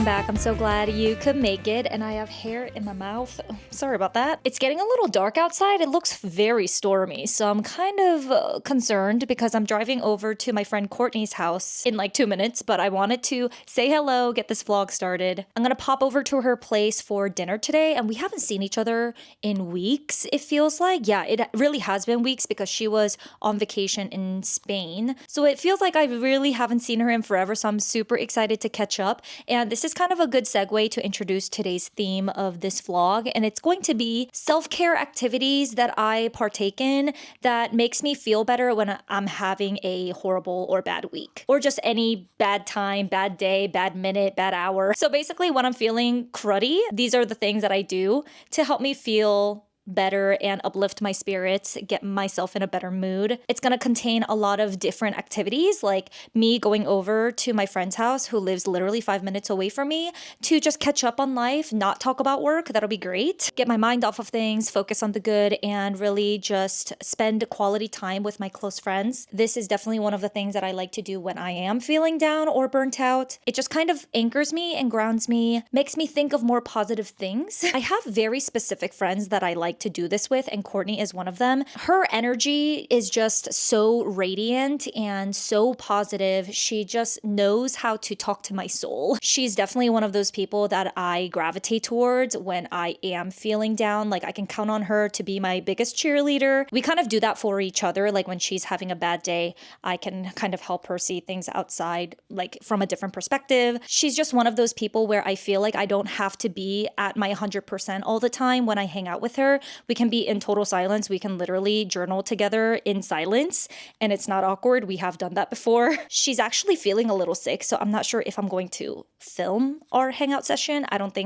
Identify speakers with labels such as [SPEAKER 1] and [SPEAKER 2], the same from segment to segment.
[SPEAKER 1] back. I'm so glad you could make it, and I have hair in my mouth. Sorry about that. It's getting a little dark outside. It looks very stormy, so I'm kind of concerned because I'm driving over to my friend Courtney's house in like 2 minutes, but I wanted to say hello, get this vlog started. I'm gonna pop over to her place for dinner today, and we haven't seen each other in weeks, it feels like. Yeah, it really has been weeks because she was on vacation in Spain. So it feels like I really haven't seen her in forever, so I'm super excited to catch up. And this is kind of a good segue to introduce today's theme of this vlog, and it's going to be self-care activities that I partake in that makes me feel better when I'm having a horrible or bad week, or just any bad time, bad day, bad minute, bad hour. So basically when I'm feeling cruddy, these are the things that I do to help me feel better and uplift my spirits, get myself in a better mood. It's gonna contain a lot of different activities, like me going over to my friend's house who lives literally 5 minutes away from me to just catch up on life, not talk about work. That'll be great. Get my mind off of things, focus on the good, and really just spend quality time with my close friends. This is definitely one of the things that I like to do when I am feeling down or burnt out. It just kind of anchors me and grounds me, makes me think of more positive things. I have very specific friends that I like to do this with, and Courtney is one of them. Her energy is just so radiant and so positive. She just knows how to talk to my soul. She's definitely one of those people that I gravitate towards when I am feeling down. Like, I can count on her to be my biggest cheerleader. We kind of do that for each other. Like, when she's having a bad day, I can kind of help her see things outside, like from a different perspective. She's just one of those people where I feel like I don't have to be at my 100% all the time when I hang out with her. We can be in total silence. We can literally journal together in silence, and it's not awkward. We have done that before. She's actually feeling a little sick, so I'm not sure if I'm going to film our hangout session. I don't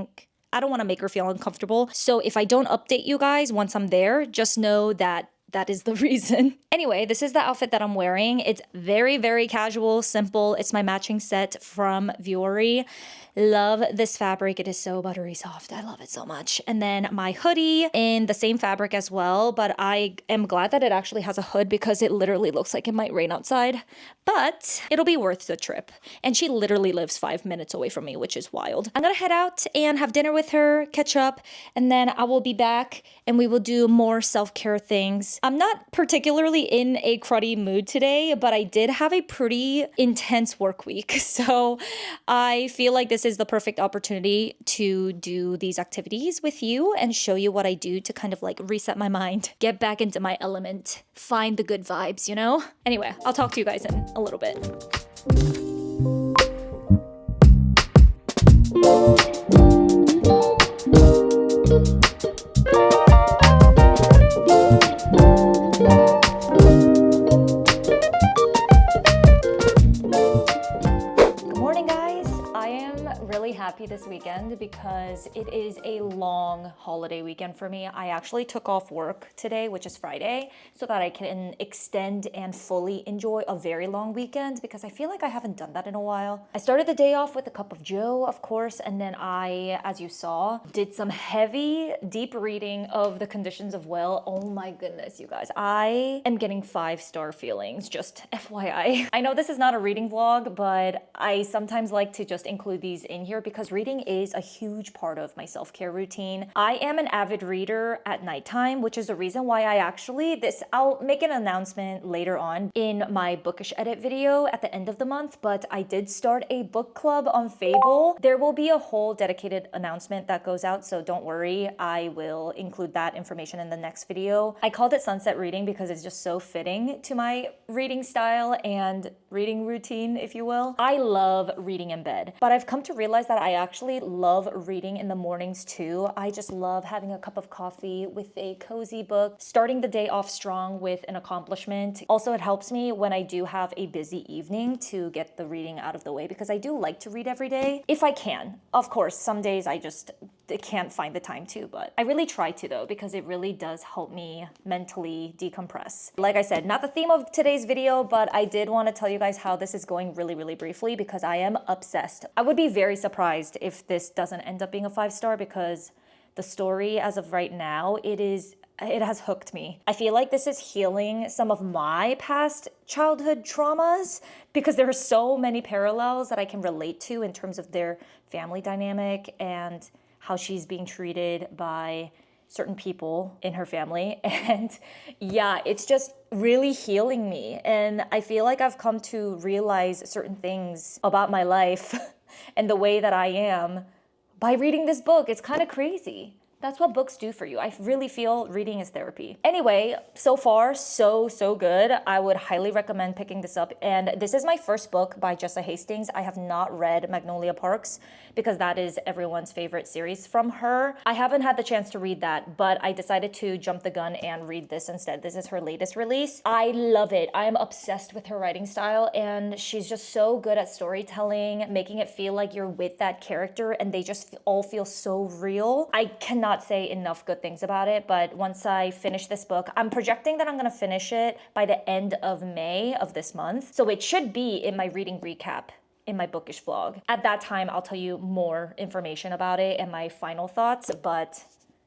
[SPEAKER 1] want to make her feel uncomfortable. So if I don't update you guys once I'm there, just know that that is the reason. Anyway, this is the outfit that I'm wearing. It's very, very casual, simple. It's my matching set from Vuori. Love this fabric. It is so buttery soft. I love it so much. And then my hoodie in the same fabric as well, but I am glad that it actually has a hood because it literally looks like it might rain outside, but it'll be worth the trip. And she literally lives 5 minutes away from me, which is wild. I'm gonna head out and have dinner with her, catch up, and then I will be back and we will do more self-care things. I'm not particularly in a cruddy mood today, but I did have a pretty intense work week. So I feel like this is the perfect opportunity to do these activities with you and show you what I do to kind of like reset my mind, get back into my element, find the good vibes, you know? Anyway, I'll talk to you guys in a little bit. Happy this weekend because it is a long holiday weekend for me. I actually took off work today, which is Friday, so that I can extend and fully enjoy a very long weekend because I feel like I haven't done that in a while. I started the day off with a cup of joe, of course, and then I, as you saw, did some heavy, deep reading of The Conditions of Will. Oh my goodness, you guys. I am getting 5-star feelings, just FYI. I know this is not a reading vlog, but I sometimes like to just include these in here because reading is a huge part of my self-care routine. I am an avid reader at nighttime, which is the reason why I'll make an announcement later on in my bookish edit video at the end of the month, but I did start a book club on Fable. There will be a whole dedicated announcement that goes out, so don't worry. I will include that information in the next video. I called it sunset reading because it's just so fitting to my reading style and reading routine, if you will. I love reading in bed, but I've come to realize that I actually love reading in the mornings too. I just love having a cup of coffee with a cozy book, starting the day off strong with an accomplishment. Also, it helps me when I do have a busy evening to get the reading out of the way because I do like to read every day if I can. Of course, some days I just can't find the time to, but I really try to though because it really does help me mentally decompress. Like I said, not the theme of today's video, but I did want to tell you guys how this is going really, really briefly because I am obsessed. I would be very surprised if this doesn't end up being a 5-star because the story as of right now, it is it has hooked me. I feel like this is healing some of my past childhood traumas because there are so many parallels that I can relate to in terms of their family dynamic and how she's being treated by certain people in her family. And yeah, it's just really healing me. And I feel like I've come to realize certain things about my life and the way that I am by reading this book. It's kind of crazy. That's what books do for you. I really feel reading is therapy. Anyway, so far, so good. I would highly recommend picking this up. And this is my first book by Jessa Hastings. I have not read Magnolia Parks because that is everyone's favorite series from her. I haven't had the chance to read that, but I decided to jump the gun and read this instead. This is her latest release. I love it. I am obsessed with her writing style, and she's just so good at storytelling, making it feel like you're with that character and they just all feel so real. I cannot say enough good things about it, but once I finish this book, I'm projecting that I'm gonna finish it by the end of May of this month. So it should be in my reading recap in my bookish vlog. At that time, I'll tell you more information about it and my final thoughts, but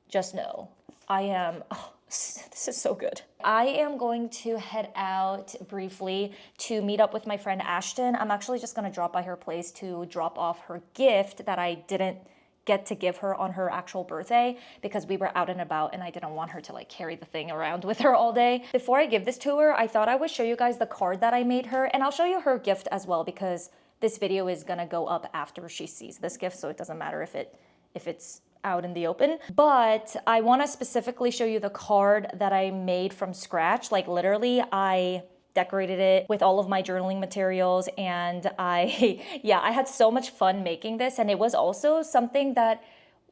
[SPEAKER 1] just know this is so good. I am going to head out briefly to meet up with my friend Ashton. I'm actually just gonna drop by her place to drop off her gift that I didn't get to give her on her actual birthday because we were out and about and I didn't want her to like carry the thing around with her all day. Before I give this to her, I thought I would show you guys the card that I made her, and I'll show you her gift as well because this video is gonna go up after she sees this gift, so it doesn't matter if it's out in the open. But I want to specifically show you the card that I made from scratch. Like literally, I decorated it with all of my journaling materials, and I had so much fun making this. And it was also something that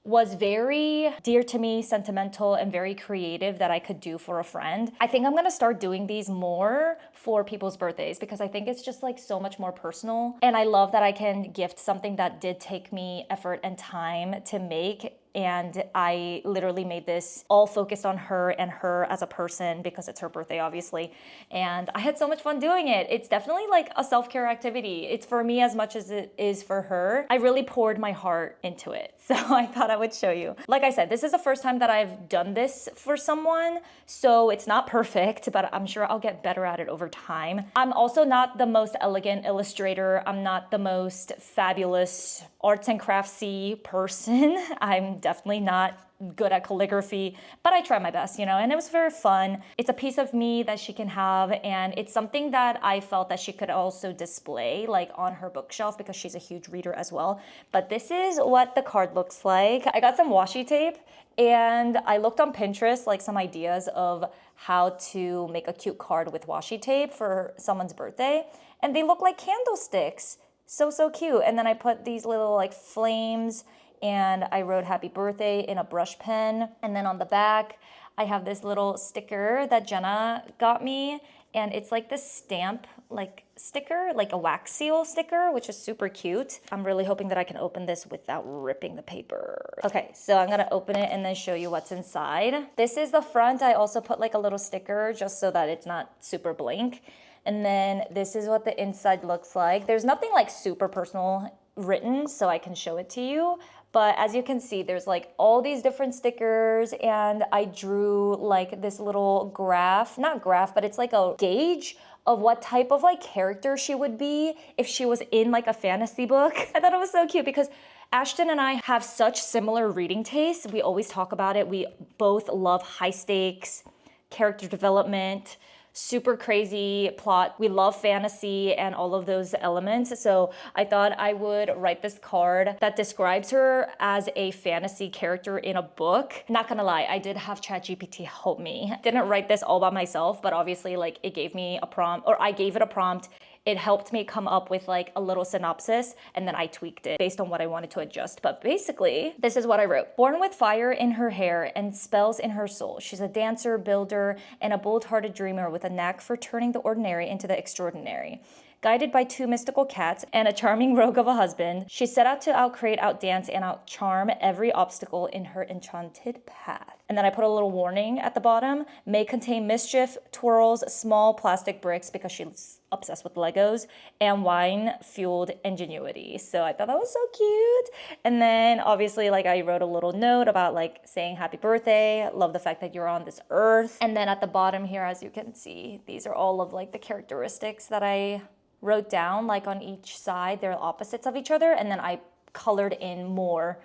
[SPEAKER 1] was very dear to me, sentimental, and very creative that I could do for a friend. I think I'm gonna start doing these more for people's birthdays because I think it's just like so much more personal. And I love that I can gift something that did take me effort and time to make. And I literally made this all focused on her and her as a person because it's her birthday, obviously. And I had so much fun doing it. It's definitely like a self-care activity. It's for me as much as it is for her. I really poured my heart into it. So I thought I would show you. Like I said, this is the first time that I've done this for someone. So it's not perfect, but I'm sure I'll get better at it over time. I'm also not the most elegant illustrator. I'm not the most fabulous arts and craftsy person. I'm definitely not good at calligraphy, but I try my best, and it was very fun. It's a piece of me that she can have, and it's something that I felt that she could also display like on her bookshelf because she's a huge reader as well. But this is what the card looks like. I got some washi tape and I looked on Pinterest, like some ideas of how to make a cute card with washi tape for someone's birthday, and they look like candlesticks. So cute. And then I put these little like flames and I wrote happy birthday in a brush pen. And then on the back, I have this little sticker that Jenna got me. And it's like this stamp like sticker, like a wax seal sticker, which is super cute. I'm really hoping that I can open this without ripping the paper. Okay, so I'm gonna open it and then show you what's inside. This is the front. I also put like a little sticker just so that it's not super blank. And then this is what the inside looks like. There's nothing like super personal written, so I can show it to you. But as you can see, there's like all these different stickers, and I drew like this little graph, not graph, but it's like a gauge of what type of like character she would be if she was in like a fantasy book. I thought it was so cute because Ashton and I have such similar reading tastes. We always talk about it. We both love high stakes, character development, super crazy plot. We love fantasy and all of those elements. So I thought I would write this card that describes her as a fantasy character in a book. Not gonna lie, I did have ChatGPT help me. Didn't write this all by myself, but obviously like it gave me a prompt, or I gave it a prompt. It helped me come up with like a little synopsis, and then I tweaked it based on what I wanted to adjust. But basically, this is what I wrote. Born with fire in her hair and spells in her soul, she's a dancer, builder, and a bold-hearted dreamer with a knack for turning the ordinary into the extraordinary. Guided by two mystical cats and a charming rogue of a husband, she set out to outcreate, outdance, and outcharm every obstacle in her enchanted path. And then I put a little warning at the bottom, may contain mischief, twirls, small plastic bricks, because she's obsessed with Legos, and wine-fueled ingenuity. So I thought that was so cute. And then obviously, like, I wrote a little note about like saying happy birthday, love the fact that you're on this earth. And then at the bottom here, as you can see, these are all of like the characteristics that I wrote down, like on each side. They're opposites of each other, and then I colored in more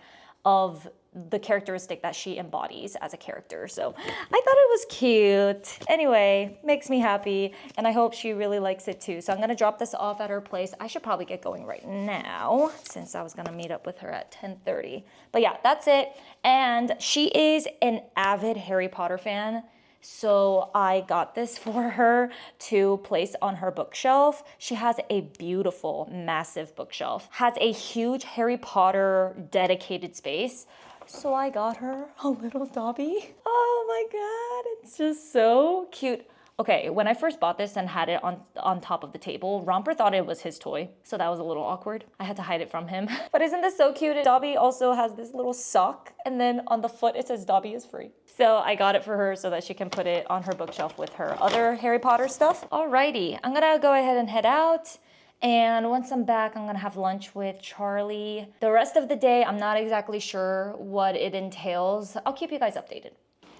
[SPEAKER 1] of the characteristic that she embodies as a character. So I thought it was cute. Anyway, makes me happy, and I hope she really likes it too. So I'm gonna drop this off at her place. I should probably get going right now since I was gonna meet up with her at 10:30. But yeah, that's it. And she is an avid Harry Potter fan. So I got this for her to place on her bookshelf. She has a beautiful, massive bookshelf. Has a huge Harry Potter dedicated space. So I got her a little Dobby. Oh my God, it's just so cute. Okay, when I first bought this and had it on top of the table, Romper thought it was his toy, so that was a little awkward. I had to hide it from him. But isn't this so cute? Dobby also has this little sock, and then on the foot it says Dobby is free. So I got it for her so that she can put it on her bookshelf with her other Harry Potter stuff. Alrighty, I'm gonna go ahead and head out. And once I'm back, I'm gonna have lunch with Charlie. The rest of the day, I'm not exactly sure what it entails. I'll keep you guys updated.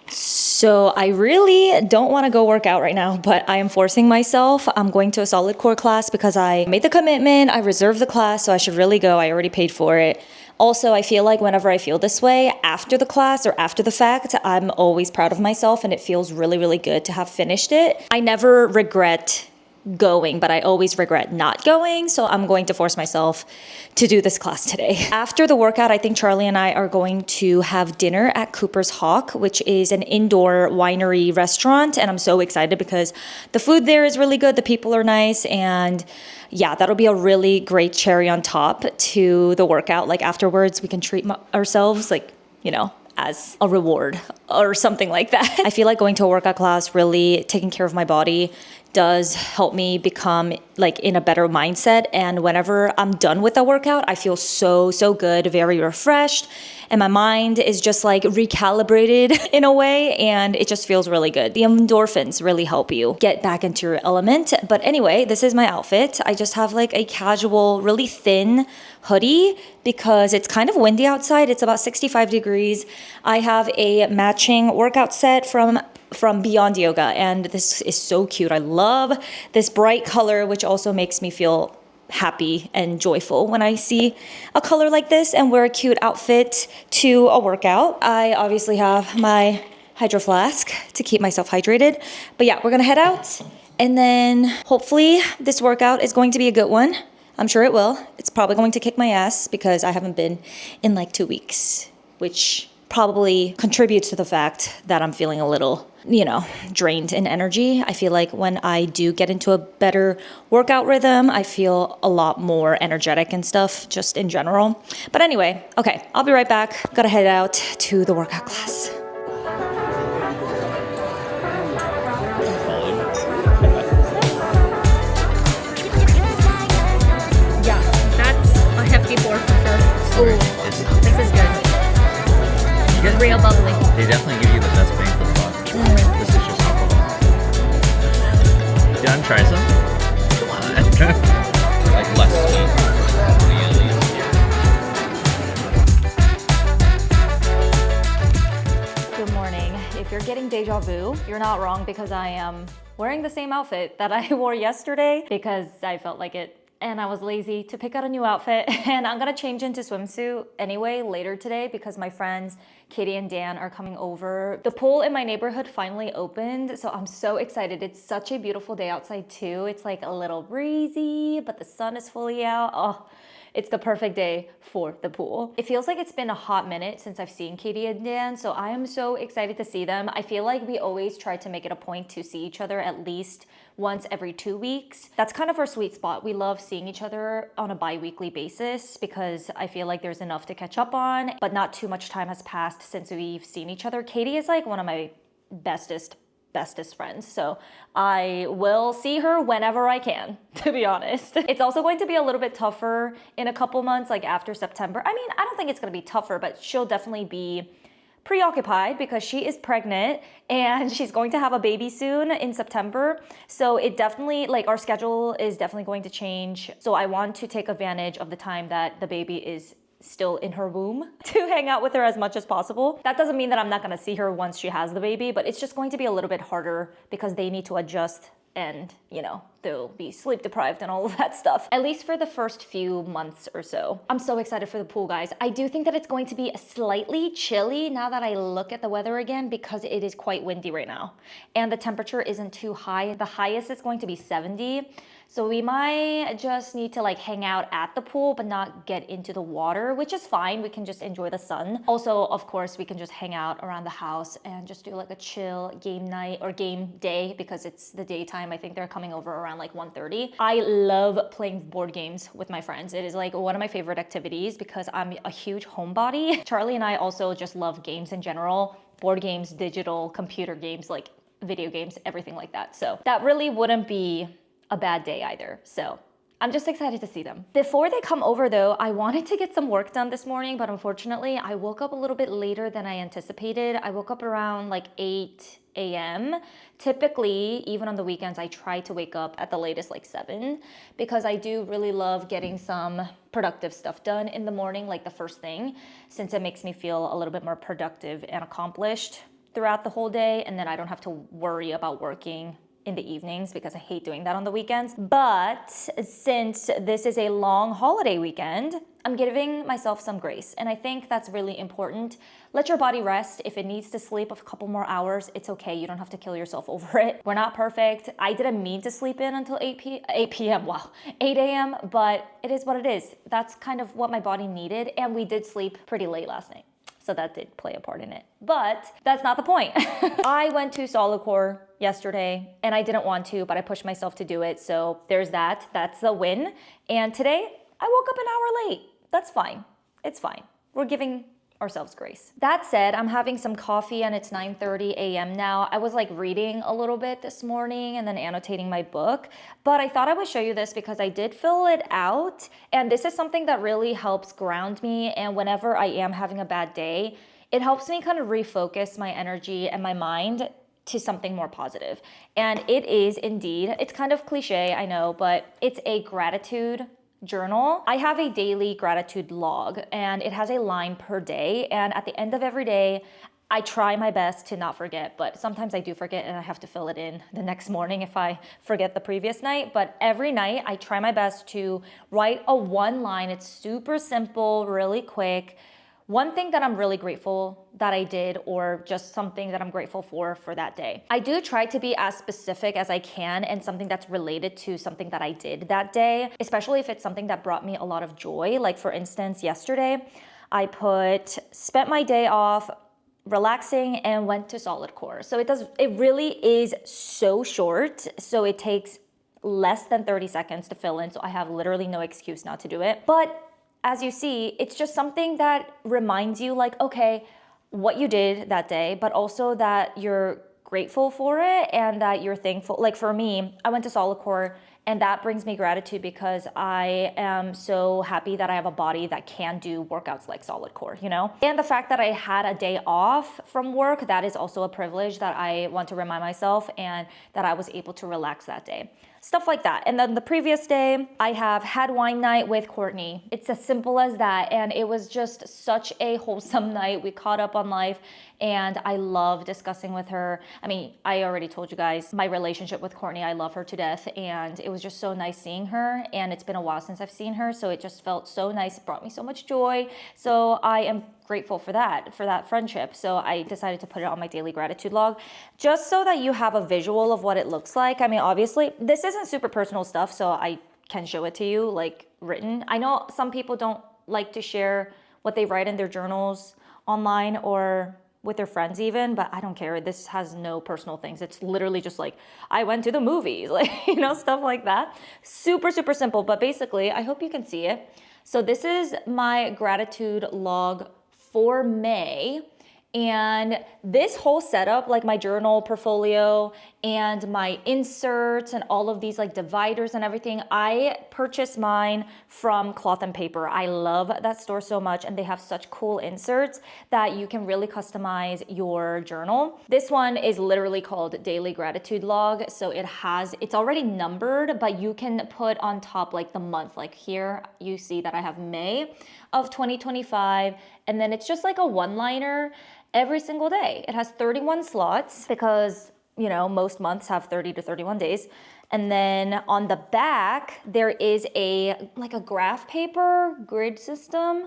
[SPEAKER 1] So I really don't want to go work out right now, but I am forcing myself. I'm going to a solid core class because I made the commitment. I reserved the class, so I should really go. I already paid for it. Also, I feel like whenever I feel this way after the class or after the fact, I'm always proud of myself, and it feels really, really good to have finished it. I never regret going, but I always regret not going. So I'm going to force myself to do this class today. After the workout, I think Charlie and I are going to have dinner at Cooper's Hawk, which is an indoor winery restaurant. And I'm so excited because the food there is really good. The people are nice. And yeah, that'll be a really great cherry on top to the workout. Like afterwards, we can treat ourselves, like, you know, as a reward or something like that. I feel like going to a workout class, really taking care of my body, does help me become like in a better mindset. And whenever I'm done with a workout, I feel so good, very refreshed. And my mind is just like recalibrated in a way, and it just feels really good. The endorphins really help you get back into your element. But anyway, this is my outfit. I just have like a casual, really thin hoodie because it's kind of windy outside. It's about 65 degrees. I have a matching workout set from Beyond Yoga, and this is so cute. I love this bright color, which also makes me feel happy and joyful when I see a color like this and wear a cute outfit to a workout. I obviously have my hydro flask to keep myself hydrated. But yeah, we're gonna head out, and then hopefully this workout is going to be a good one. I'm sure it will. It's probably going to kick my ass because I haven't been in like 2 weeks, which probably contributes to the fact that I'm feeling a little, you know, drained in energy. I feel like when I do get into a better workout rhythm, I feel a lot more energetic and stuff just in general. But anyway, okay, I'll be right back. Gotta head out to the workout class. Yeah, that's a hefty pour for sure. Ooh, this is good. Real bubbly.
[SPEAKER 2] They definitely give you the best bang for the buck. This is just alcohol. You done? Try some? Come on. Like less sweet.
[SPEAKER 1] Good morning. If you're getting deja vu, you're not wrong, because I am wearing the same outfit that I wore yesterday because I felt like it. And I was lazy to pick out a new outfit, and I'm gonna change into swimsuit anyway later today because my friends Katie and Dan are coming over. The pool in my neighborhood finally opened, so I'm so excited. It's such a beautiful day outside too. It's like a little breezy, but the sun is fully out. Oh, it's the perfect day for the pool. It feels like it's been a hot minute since I've seen Katie and Dan, so I am so excited to see them. I feel like we always try to make it a point to see each other at least once every 2 weeks. That's kind of our sweet spot. We love seeing each other on a bi-weekly basis because I feel like there's enough to catch up on, but not too much time has passed since we've seen each other. Katie is like one of my bestest bestest friends. So I will see her whenever I can, to be honest. It's also going to be a little bit tougher in a couple months, like after September. I mean, I don't think it's going to be tougher, but she'll definitely be preoccupied because she is pregnant and she's going to have a baby soon in September. So it definitely, like, our schedule is definitely going to change. So I want to take advantage of the time that the baby is still in her womb to hang out with her as much as possible. That doesn't mean that I'm not going to see her once she has the baby, but it's just going to be a little bit harder because they need to adjust and, you know, they'll be sleep deprived and all of that stuff, at least for the first few months or so. I'm so excited for the pool, guys. I do think that it's going to be slightly chilly now that I look at the weather again, because it is quite windy right now and the temperature isn't too high. The highest is going to be 70. So we might just need to like hang out at the pool but not get into the water, which is fine. We can just enjoy the sun. Also, of course, we can just hang out around the house and just do like a chill game night or game day, because it's the daytime. I think they're coming over around like 1:30. I love playing board games with my friends. It is like one of my favorite activities because I'm a huge homebody. Charlie and I also just love games in general, board games, digital, computer games, like video games, everything like that. So that really wouldn't be a bad day either. So I'm just excited to see them. Before they come over though, I wanted to get some work done this morning, but unfortunately I woke up a little bit later than I anticipated. I woke up around like 8 a.m. Typically, even on the weekends, I try to wake up at the latest like 7, because I do really love getting some productive stuff done in the morning, like the first thing, since it makes me feel a little bit more productive and accomplished throughout the whole day. And then I don't have to worry about working in the evenings, because I hate doing that on the weekends. But since this is a long holiday weekend, I'm giving myself some grace. And I think that's really important. Let your body rest. If it needs to sleep a couple more hours, it's okay. You don't have to kill yourself over it. We're not perfect. I didn't mean to sleep in until 8 p.m. Wow, 8 a.m. But it is what it is. That's kind of what my body needed. And we did sleep pretty late last night. So that did play a part in it. But that's not the point. I went to solid core yesterday and I didn't want to, but I pushed myself to do it. So there's that. That's the win. And today I woke up an hour late. That's fine. It's fine. We're giving ourselves grace. That said, I'm having some coffee and it's 9:30 a.m. now. I was like reading a little bit this morning and then annotating my book, but I thought I would show you this because I did fill it out, and this is something that really helps ground me. And whenever I am having a bad day, it helps me kind of refocus my energy and my mind to something more positive. And it is indeed, it's kind of cliche, I know, but it's a gratitude journal. I have a daily gratitude log and it has a line per day. And at the end of every day, I try my best to not forget, but sometimes I do forget and I have to fill it in the next morning if I forget the previous night. But every night I try my best to write a one line. It's super simple, really quick. One thing that I'm really grateful that I did, or just something that I'm grateful for that day. I do try to be as specific as I can and something that's related to something that I did that day, especially if it's something that brought me a lot of joy. Like for instance, yesterday, I spent my day off relaxing and went to solid core. So it really is so short. So it takes less than 30 seconds to fill in. So I have literally no excuse not to do it. But as you see, it's just something that reminds you like, okay, what you did that day, but also that you're grateful for it and that you're thankful. Like for me, I went to solid core and that brings me gratitude because I am so happy that I have a body that can do workouts like solid core, you know? And the fact that I had a day off from work, that is also a privilege that I want to remind myself, and that I was able to relax that day. Stuff like that. And then the previous day, I have had wine night with Courtney. It's as simple as that. And it was just such a wholesome night. We caught up on life and I love discussing with her. I mean, I already told you guys my relationship with Courtney. I love her to death. And it was just so nice seeing her. And it's been a while since I've seen her. So it just felt so nice. It brought me so much joy. So I am grateful for that friendship. So I decided to put it on my daily gratitude log just so that you have a visual of what it looks like. I mean, obviously this isn't super personal stuff, so I can show it to you like written. I know some people don't like to share what they write in their journals online or with their friends even, but I don't care. This has no personal things. It's literally just like, I went to the movies, like, you know, stuff like that. Super, super simple, but basically, I hope you can see it. So this is my gratitude log for May, And this whole setup, like my journal portfolio and my inserts and all of these like dividers and everything, I purchased mine from Cloth and Paper. I love that store so much, and they have such cool inserts that you can really customize your journal. This one is literally called Daily Gratitude Log. So it's already numbered, but you can put on top like the month. Like here you see that I have May of 2025, and then it's just like a one-liner every single day. It has 31 slots because, you know, most months have 30 to 31 days. And then on the back, there is like a graph paper grid system,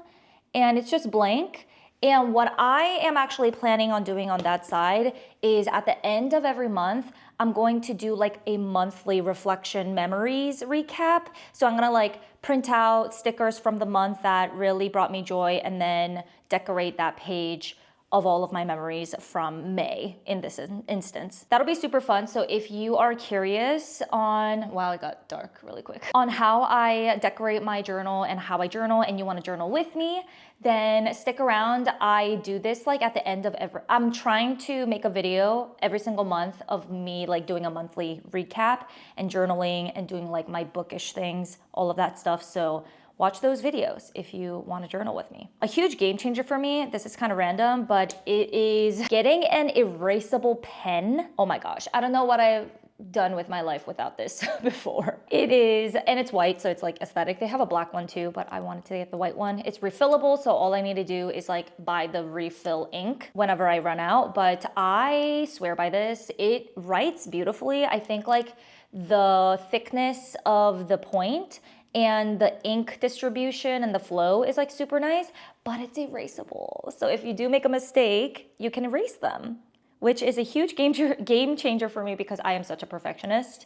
[SPEAKER 1] and it's just blank. And what I am actually planning on doing on that side is at the end of every month, I'm going to do like a monthly reflection memories recap. So I'm gonna like print out stickers from the month that really brought me joy and then decorate that page of all of my memories from May in this instance. That'll be super fun. So if you are curious on, wow, it got dark really quick, on how I decorate my journal and how I journal, and you wanna journal with me, then stick around. I do this like at the end of I'm trying to make a video every single month of me like doing a monthly recap and journaling and doing like my bookish things, all of that stuff. So watch those videos if you want to journal with me. A huge game changer for me, this is kind of random, but it is getting an erasable pen. Oh my gosh, I don't know what I've done with my life without this before. It is, and it's white, so it's like aesthetic. They have a black one too, but I wanted to get the white one. It's refillable, so all I need to do is like buy the refill ink whenever I run out, but I swear by this. It writes beautifully. I think like the thickness of the point and the ink distribution and the flow is like super nice, but it's erasable. So if you do make a mistake, you can erase them, which is a huge game changer for me because I am such a perfectionist,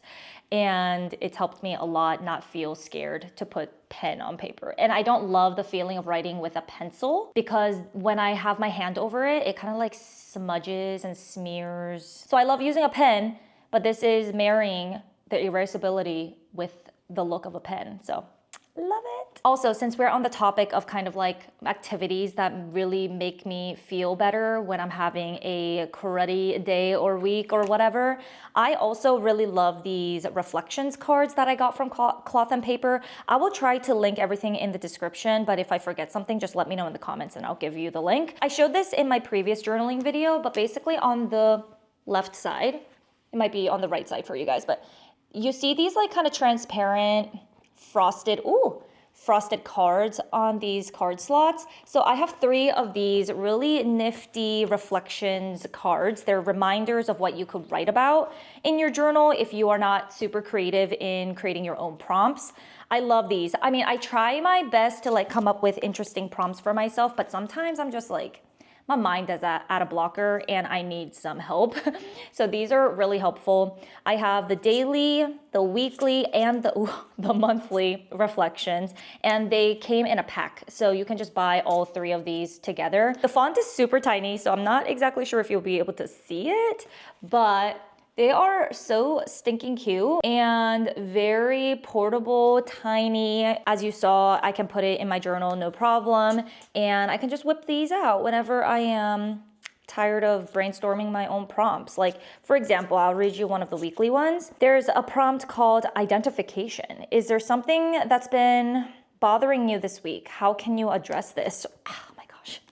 [SPEAKER 1] and it's helped me a lot not feel scared to put pen on paper. And I don't love the feeling of writing with a pencil because when I have my hand over it, it kind of like smudges and smears. So I love using a pen, but this is marrying the erasability with the look of a pen. So love it. Also, since we're on the topic of kind of like activities that really make me feel better when I'm having a cruddy day or week or whatever, I also really love these reflections cards that I got from Cloth and Paper. I will try to link everything in the description, but if I forget something, just let me know in the comments and I'll give you the link. I showed this in my previous journaling video, but basically on the left side, it might be on the right side for you guys, but you see these like kind of transparent frosted cards on these card slots. So I have 3 of these really nifty reflections cards. They're reminders of what you could write about in your journal if you are not super creative in creating your own prompts. I love these. I mean, I try my best to like come up with interesting prompts for myself, but sometimes I'm just like, my mind is at a blocker and I need some help. So these are really helpful. I have the daily, the weekly, and the monthly reflections, and they came in a pack. So you can just buy all 3 of these together. The font is super tiny, so I'm not exactly sure if you'll be able to see it, but they are so stinking cute and very portable, tiny. As you saw, I can put it in my journal, no problem. And I can just whip these out whenever I am tired of brainstorming my own prompts. Like, for example, I'll read you one of the weekly ones. There's a prompt called identification. Is there something that's been bothering you this week? How can you address this?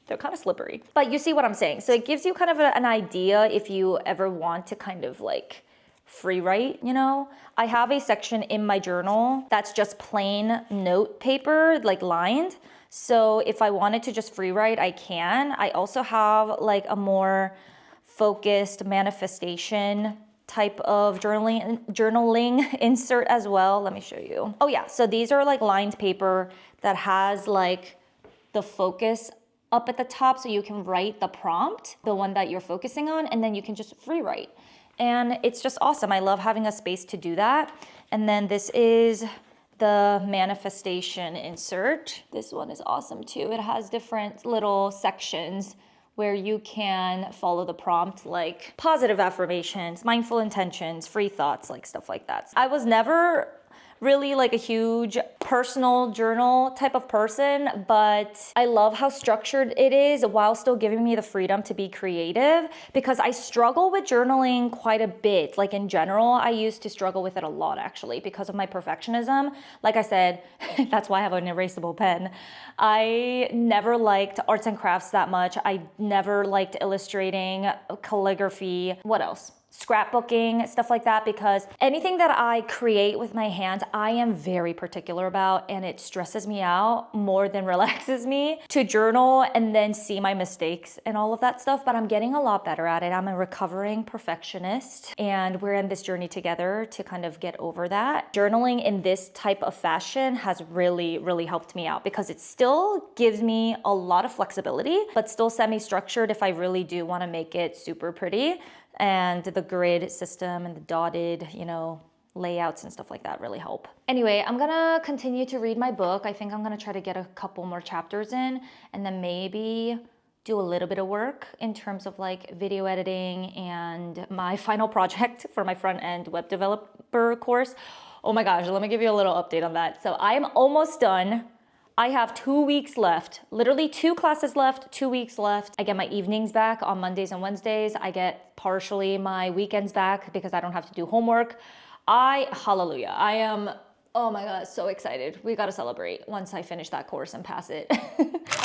[SPEAKER 1] They're kind of slippery, but you see what I'm saying. So it gives you kind of an idea if you ever want to kind of like free write, you know? I have a section in my journal that's just plain note paper, like lined. So if I wanted to just free write, I can. I also have like a more focused manifestation type of journaling insert as well. Let me show you. Oh yeah, so these are like lined paper that has like the focus up at the top so you can write the prompt, the one that you're focusing on, and then you can just free write. And it's just awesome. I love having a space to do that. And then this is the manifestation insert. This one is awesome too. It has different little sections where you can follow the prompt, like positive affirmations, mindful intentions, free thoughts, like stuff like that. I was never really like a huge personal journal type of person, but I love how structured it is while still giving me the freedom to be creative, because I struggle with journaling quite a bit. Like in general, I used to struggle with it a lot actually because of my perfectionism. Like I said, that's why I have an erasable pen. I never liked arts and crafts that much. I never liked illustrating, calligraphy. What else? Scrapbooking, stuff like that, because anything that I create with my hands, I am very particular about, and it stresses me out more than relaxes me to journal and then see my mistakes and all of that stuff. But I'm getting a lot better at it. I'm a recovering perfectionist, and we're in this journey together to kind of get over that. Journaling in this type of fashion has really, really helped me out because it still gives me a lot of flexibility, but still semi-structured if I really do want to make it super pretty. And the grid system and the dotted, layouts and stuff like that really help. Anyway, I'm gonna continue to read my book. I think I'm gonna try to get a couple more chapters in and then maybe do a little bit of work in terms of like video editing and my final project for my front end web developer course. Oh my gosh, let me give you a little update on that. So I am almost done. I have 2 weeks left, literally 2 classes left, 2 weeks left. I get my evenings back on Mondays and Wednesdays. I get partially my weekends back because I don't have to do homework. Hallelujah. I am, oh my God, so excited. We got to celebrate once I finish that course and pass it.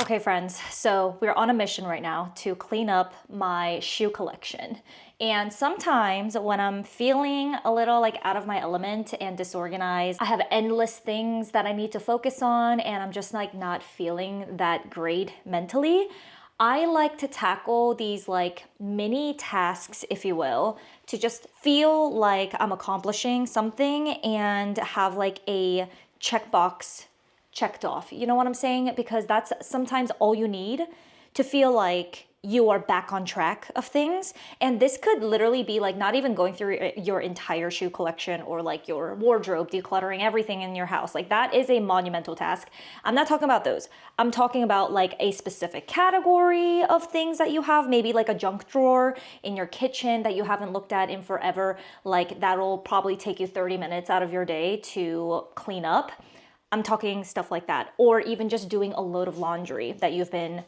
[SPEAKER 1] Okay, friends, so we're on a mission right now to clean up my shoe collection. And sometimes when I'm feeling a little like out of my element and disorganized, I have endless things that I need to focus on and I'm just like not feeling that great mentally. I like to tackle these like mini tasks, if you will, to just feel like I'm accomplishing something and have like a checkbox checked off. You know what I'm saying? Because that's sometimes all you need to feel like you are back on track of things. And this could literally be like not even going through your entire shoe collection or like your wardrobe, decluttering everything in your house. Like that is a monumental task. I'm not talking about those. I'm talking about like a specific category of things that you have, maybe like a junk drawer in your kitchen that you haven't looked at in forever. Like that'll probably take you 30 minutes out of your day to clean up. I'm talking stuff like that. Or even just doing a load of laundry that you've been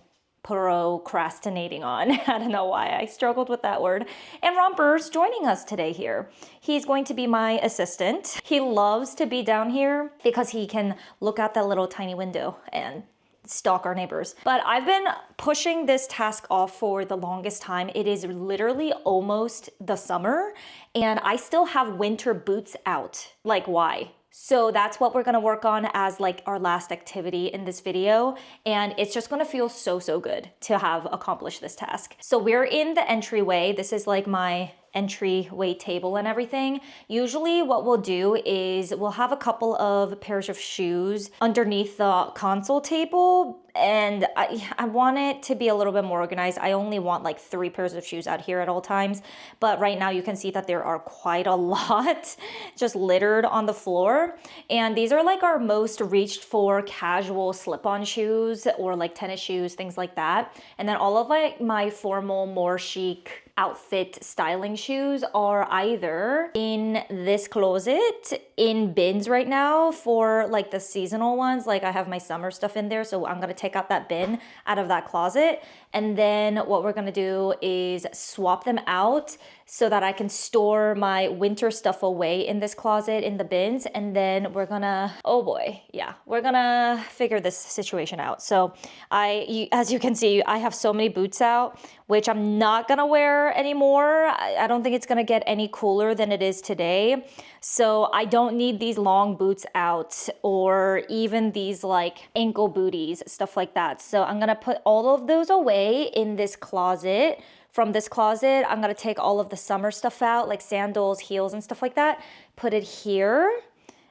[SPEAKER 1] procrastinating on. I don't know why I struggled with that word. And Romper's joining us today here. He's going to be my assistant. He loves to be down here because he can look out that little tiny window and stalk our neighbors. But I've been pushing this task off for the longest time. It is literally almost the summer and I still have winter boots out. Like why? So that's what we're gonna work on as like our last activity in this video. And it's just gonna feel so, so good to have accomplished this task. So we're in the entryway. This is like my entryway table and everything. Usually what we'll do is we'll have a couple of pairs of shoes underneath the console table. And I want it to be a little bit more organized. I only want like 3 pairs of shoes out here at all times. But right now you can see that there are quite a lot just littered on the floor. And these are like our most reached for casual slip-on shoes or like tennis shoes, things like that. And then all of like my formal, more chic outfit styling shoes are either in this closet in bins right now for like the seasonal ones. Like I have my summer stuff in there, so I'm gonna take out that bin out of that closet. And then what we're gonna do is swap them out so that I can store my winter stuff away in this closet in the bins. And then we're gonna, oh boy, yeah, we're gonna figure this situation out. So as you can see, I have so many boots out, which I'm not gonna wear anymore. I don't think it's gonna get any cooler than it is today. So I don't need these long boots out or even these like ankle booties, stuff like that. So I'm gonna put all of those away in this closet. From this closet, I'm gonna take all of the summer stuff out, like sandals, heels, and stuff like that, put it here.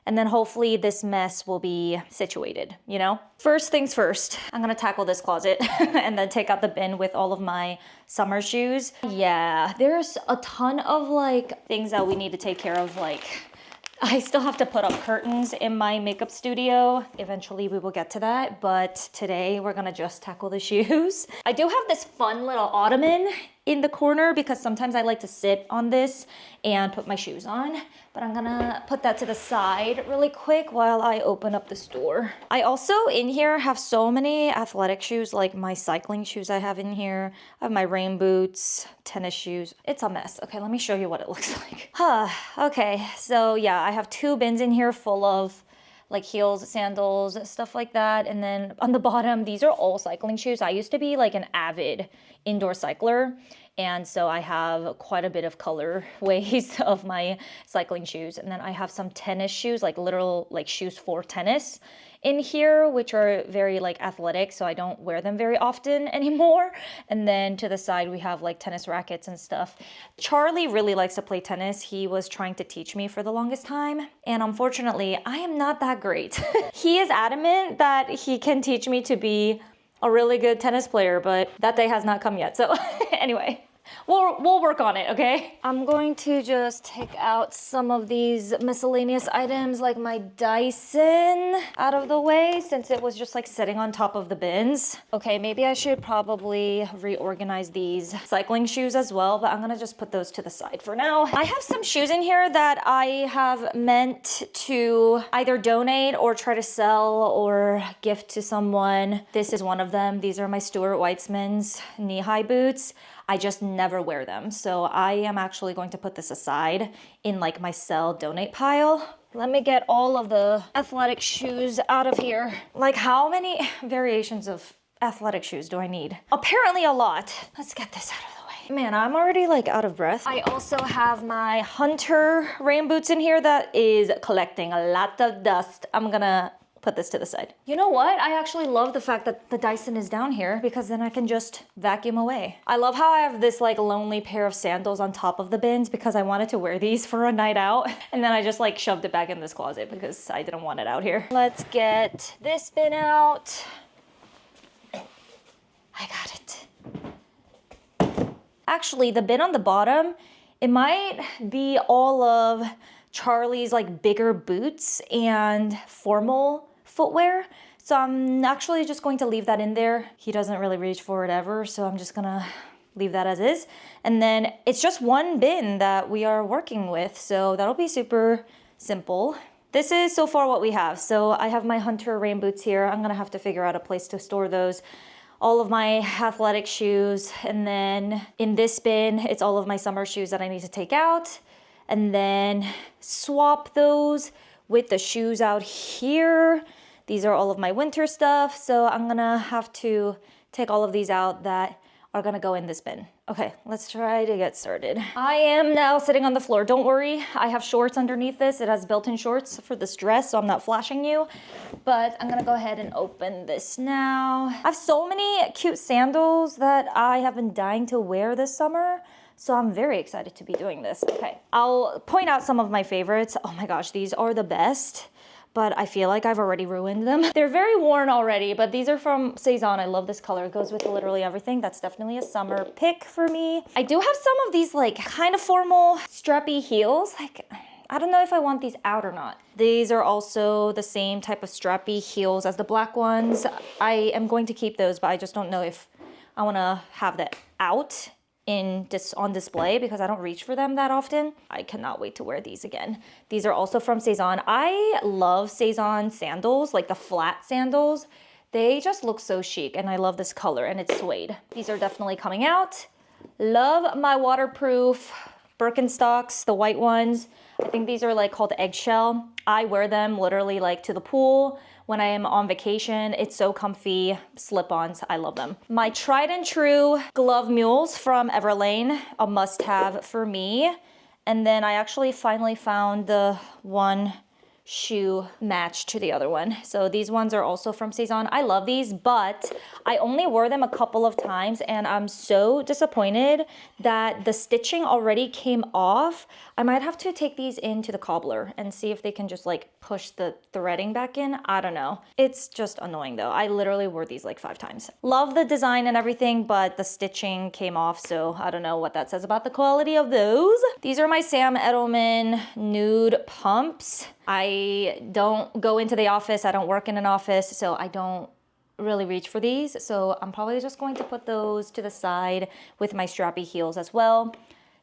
[SPEAKER 1] And then hopefully this mess will be situated, you know? First things first, I'm gonna tackle this closet and then take out the bin with all of my summer shoes. Yeah, there's a ton of like things that we need to take care of. Like I still have to put up curtains in my makeup studio. Eventually we will get to that, but today we're gonna just tackle the shoes. I do have this fun little ottoman in the corner because sometimes I like to sit on this and put my shoes on. But I'm gonna put that to the side really quick while I open up the store. I also in here have so many athletic shoes, like my cycling shoes I have in here. I have my rain boots, tennis shoes. It's a mess. Okay, let me show you what it looks like. Okay, so yeah, I have 2 bins in here full of like heels, sandals, stuff like that. And then on the bottom, these are all cycling shoes. I used to be like an avid indoor cycler. And so I have quite a bit of colorways of my cycling shoes. And then I have some tennis shoes, like literal like shoes for tennis in here, which are very like athletic. So I don't wear them very often anymore. And then to the side, we have like tennis rackets and stuff. Charlie really likes to play tennis. He was trying to teach me for the longest time. And unfortunately, I am not that great. He is adamant that he can teach me to be a really good tennis player, but that day has not come yet. So anyway. We'll work on it, okay? I'm going to just take out some of these miscellaneous items like my Dyson out of the way since it was just like sitting on top of the bins. Okay, maybe I should probably reorganize these cycling shoes as well, but I'm gonna just put those to the side for now. I have some shoes in here that I have meant to either donate or try to sell or gift to someone. This is one of them. These are my Stuart Weitzman's knee-high boots. I just never wear them. So I am actually going to put this aside in like my sell donate pile. Let me get all of the athletic shoes out of here. Like how many variations of athletic shoes do I need? Apparently a lot. Let's get this out of the way. Man, I'm already like out of breath. I also have my Hunter rain boots in here that is collecting a lot of dust. I'm gonna put this to the side. You know what? I actually love the fact that the Dyson is down here because then I can just vacuum away. I love how I have this like lonely pair of sandals on top of the bins because I wanted to wear these for a night out. And then I just like shoved it back in this closet because I didn't want it out here. Let's get this bin out. I got it. Actually, the bin on the bottom, it might be all of Charlie's like bigger boots and formal footwear. So I'm actually just going to leave that in there. He doesn't really reach for it ever, so I'm just gonna leave that as is. And then it's just one bin that we are working with, so that'll be super simple. This is so far what we have. So I have my Hunter rain boots here. I'm gonna have to figure out a place to store those. All of my athletic shoes, and then in this bin, it's all of my summer shoes that I need to take out, and then swap those with the shoes out here. These are all of my winter stuff, so I'm gonna have to take all of these out that are gonna go in this bin. Okay, let's try to get started. I am now sitting on the floor. Don't worry, I have shorts underneath this. It has built-in shorts for this dress, so I'm not flashing you. But I'm gonna go ahead and open this now. I have so many cute sandals that I have been dying to wear this summer. So I'm very excited to be doing this. Okay, I'll point out some of my favorites. Oh my gosh, these are the best, but I feel like I've already ruined them. They're very worn already, but these are from Cezanne. I love this color. It goes with literally everything. That's definitely a summer pick for me. I do have some of these like kind of formal strappy heels. Like, I don't know if I want these out or not. These are also the same type of strappy heels as the black ones. I am going to keep those, but I just don't know if I wanna have that out on display because I don't reach for them that often. I cannot wait to wear these again. These are also from Cezanne. I love Cezanne sandals, like the flat sandals. They just look so chic, and I love this color, and it's suede. These are definitely coming out. Love my waterproof Birkenstocks, the white ones. I think these are like called eggshell. I wear them literally like to the pool when I am on vacation. It's so comfy, slip-ons, I love them. My tried and true glove mules from Everlane, a must-have for me. And then I actually finally found the one shoe match to the other one. So these ones are also from Cezanne. I love these, but I only wore them a couple of times and I'm so disappointed that the stitching already came off. I might have to take these into the cobbler and see if they can just like push the threading back in. I don't know. It's just annoying though. I literally wore these like 5 times. Love the design and everything, but the stitching came off, so I don't know what that says about the quality of those. These are my Sam Edelman nude pumps. I don't go into the office. I don't work in an office, so I don't really reach for these. So I'm probably just going to put those to the side with my strappy heels as well.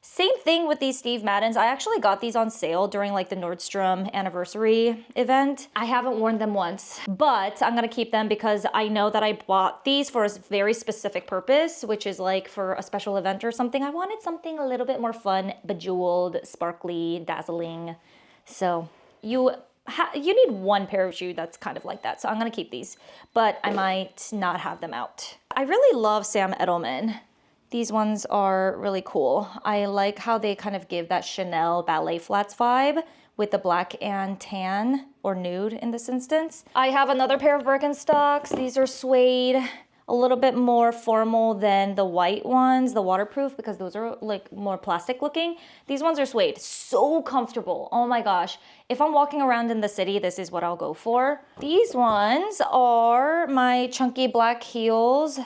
[SPEAKER 1] Same thing with these Steve Maddens. I actually got these on sale during like the Nordstrom anniversary event. I haven't worn them once, but I'm gonna keep them because I know that I bought these for a very specific purpose, which is like for a special event or something. I wanted something a little bit more fun, bejeweled, sparkly, dazzling. So you need one pair of shoes that's kind of like that. So I'm gonna keep these, but I might not have them out. I really love Sam Edelman. These ones are really cool. I like how they kind of give that Chanel ballet flats vibe with the black and tan or nude in this instance. I have another pair of Birkenstocks. These are suede, a little bit more formal than the white ones, the waterproof, because those are like more plastic looking. These ones are suede, so comfortable. Oh my gosh. If I'm walking around in the city, this is what I'll go for. These ones are my chunky black heels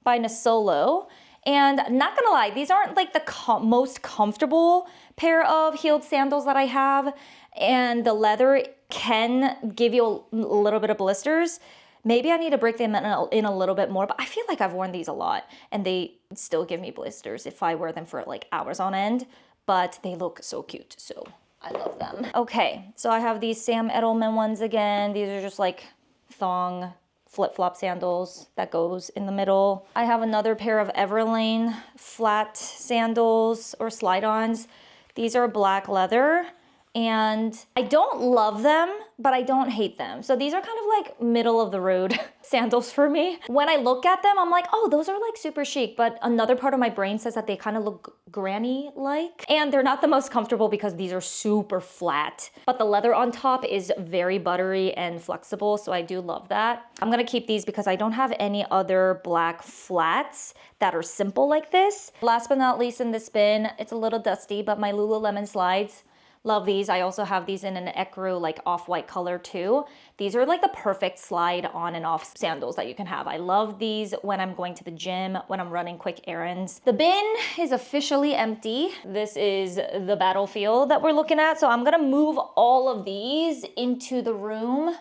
[SPEAKER 1] by Nasolo. And not gonna lie, these aren't like the most comfortable pair of heeled sandals that I have. And the leather can give you a little bit of blisters. Maybe I need to break them in a little bit more, but I feel like I've worn these a lot and they still give me blisters if I wear them for like hours on end, but they look so cute, so I love them. Okay, so I have these Sam Edelman ones again. These are just like thong flip-flop sandals that goes in the middle. I have another pair of Everlane flat sandals or slide-ons. These are black leather and I don't love them, but I don't hate them. So these are kind of like middle of the road sandals for me. When I look at them, I'm like, oh, those are like super chic, but another part of my brain says that they kind of look granny-like, and they're not the most comfortable because these are super flat, but the leather on top is very buttery and flexible, so I do love that. I'm gonna keep these because I don't have any other black flats that are simple like this. Last but not least in this bin, it's a little dusty, but my Lululemon slides. Love these. I also have these in an ecru, like off-white color too. These are like the perfect slide on and off sandals that you can have. I love these when I'm going to the gym, when I'm running quick errands. The bin is officially empty. This is the battlefield that we're looking at. So I'm gonna move all of these into the room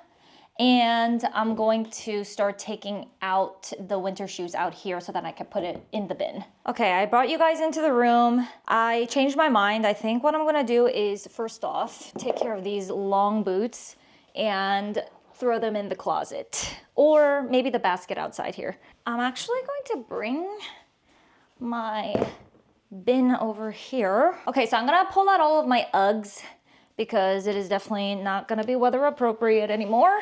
[SPEAKER 1] and I'm going to start taking out the winter shoes out here so that I can put it in the bin. Okay, I brought you guys into the room. I changed my mind. I think what I'm gonna do is first off, take care of these long boots and throw them in the closet or maybe the basket outside here. I'm actually going to bring my bin over here. Okay, so I'm gonna pull out all of my Uggs because it is definitely not gonna be weather appropriate anymore.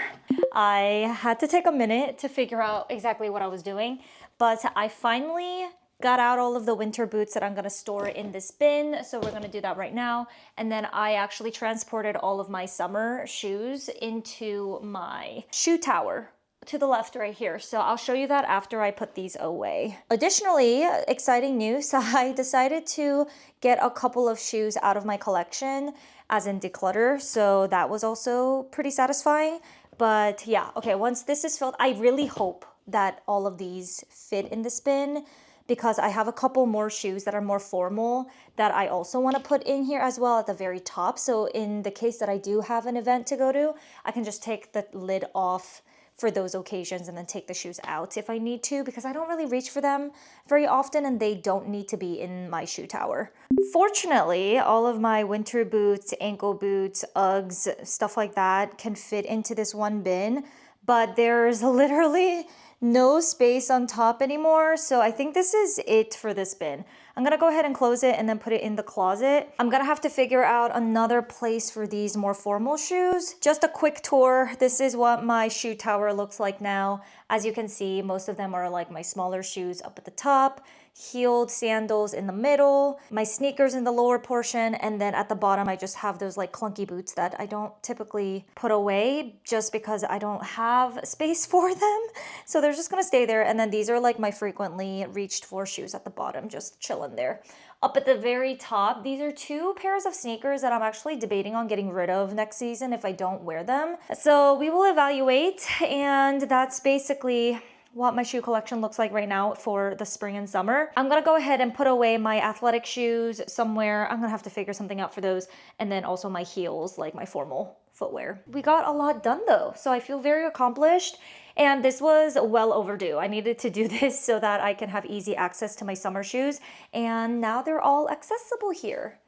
[SPEAKER 1] I had to take a minute to figure out exactly what I was doing, but I finally got out all of the winter boots that I'm gonna store in this bin, so we're gonna do that right now. And then I actually transported all of my summer shoes into my shoe tower to the left right here. So I'll show you that after I put these away. Additionally, exciting news, I decided to get a couple of shoes out of my collection as in declutter. So that was also pretty satisfying. But yeah, okay, once this is filled, I really hope that all of these fit in this bin because I have a couple more shoes that are more formal that I also want to put in here as well at the very top. So in the case that I do have an event to go to, I can just take the lid off for those occasions and then take the shoes out if I need to, because I don't really reach for them very often and they don't need to be in my shoe tower. Fortunately, all of my winter boots, ankle boots, Uggs, stuff like that can fit into this one bin, but there's literally no space on top anymore. So I think this is it for this bin. I'm gonna go ahead and close it and then put it in the closet. I'm gonna have to figure out another place for these more formal shoes. Just a quick tour. This is what my shoe tower looks like now. As you can see, most of them are like my smaller shoes up at the top, heeled sandals in the middle, my sneakers in the lower portion, and then at the bottom I just have those like clunky boots that I don't typically put away just because I don't have space for them. So they're just gonna stay there. And then these are like my frequently reached for shoes at the bottom, just chilling there. Up at the very top, these are two pairs of sneakers that I'm actually debating on getting rid of next season if I don't wear them. So we will evaluate, and that's basically what my shoe collection looks like right now for the spring and summer. I'm gonna go ahead and put away my athletic shoes somewhere. I'm gonna have to figure something out for those. And then also my heels, like my formal footwear. We got a lot done though, so I feel very accomplished. And this was well overdue. I needed to do this so that I can have easy access to my summer shoes. And now they're all accessible here.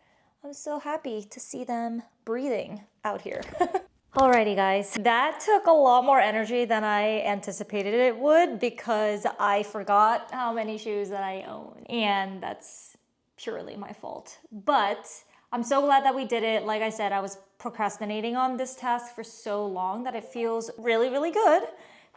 [SPEAKER 1] I'm so happy to see them breathing out here. Alrighty guys, that took a lot more energy than I anticipated it would because I forgot how many shoes that I own, and that's purely my fault. But I'm so glad that we did it. Like I said, I was procrastinating on this task for so long that it feels really, really good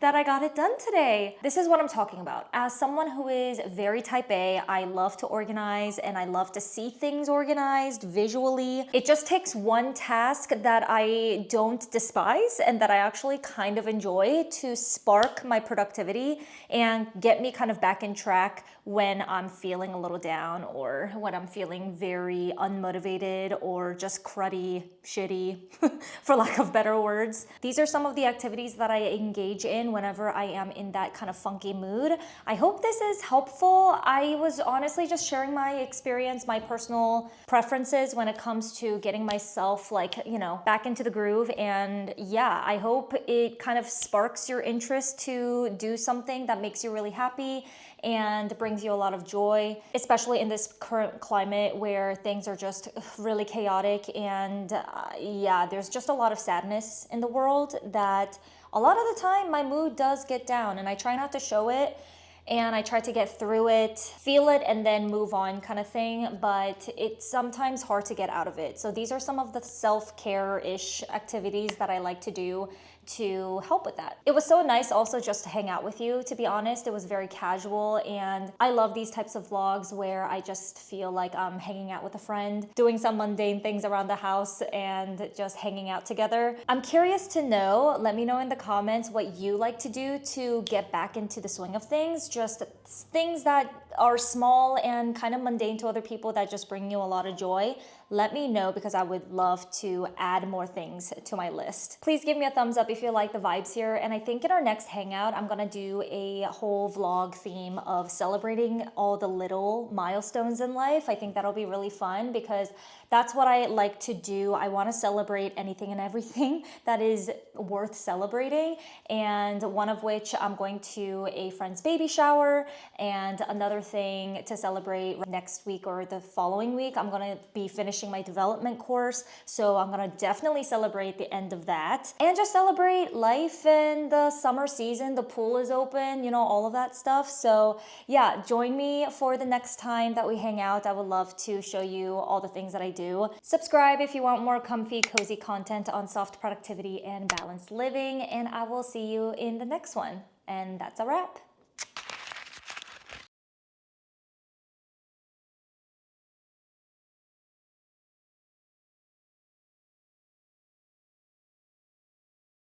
[SPEAKER 1] that I got it done today. This is what I'm talking about. As someone who is very type A, I love to organize and I love to see things organized visually. It just takes one task that I don't despise and that I actually kind of enjoy to spark my productivity and get me kind of back in track when I'm feeling a little down or when I'm feeling very unmotivated or just cruddy, shitty, for lack of better words. These are some of the activities that I engage in whenever I am in that kind of funky mood. I hope this is helpful. I was honestly just sharing my experience, my personal preferences when it comes to getting myself back into the groove. And yeah, I hope it kind of sparks your interest to do something that makes you really happy and brings you a lot of joy, especially in this current climate where things are just really chaotic and yeah, there's just a lot of sadness in the world that a lot of the time my mood does get down and I try not to show it and I try to get through it, feel it, and then move on kind of thing, but it's sometimes hard to get out of it. So these are some of the self-care-ish activities that I like to do to help with that. It was so nice also just to hang out with you, to be honest. It was very casual and I love these types of vlogs where I just feel like I'm hanging out with a friend, doing some mundane things around the house and just hanging out together. I'm curious to know, let me know in the comments what you like to do to get back into the swing of things, just things that are small and kind of mundane to other people that just bring you a lot of joy. Let me know because I would love to add more things to my list. Please give me a thumbs up if you like the vibes here. And I think in our next hangout, I'm gonna do a whole vlog theme of celebrating all the little milestones in life. I think that'll be really fun because that's what I like to do. I wanna celebrate anything and everything that is worth celebrating. And one of which I'm going to a friend's baby shower, and another thing to celebrate next week or the following week, I'm gonna be finishing my development course. So I'm gonna definitely celebrate the end of that and just celebrate life and the summer season. The pool is open, you know, all of that stuff. So yeah, join me for the next time that we hang out. I would love to show you all the things that I do. Subscribe if you want more comfy, cozy content on soft productivity and balanced living, and I will see you in the next one. And that's a wrap.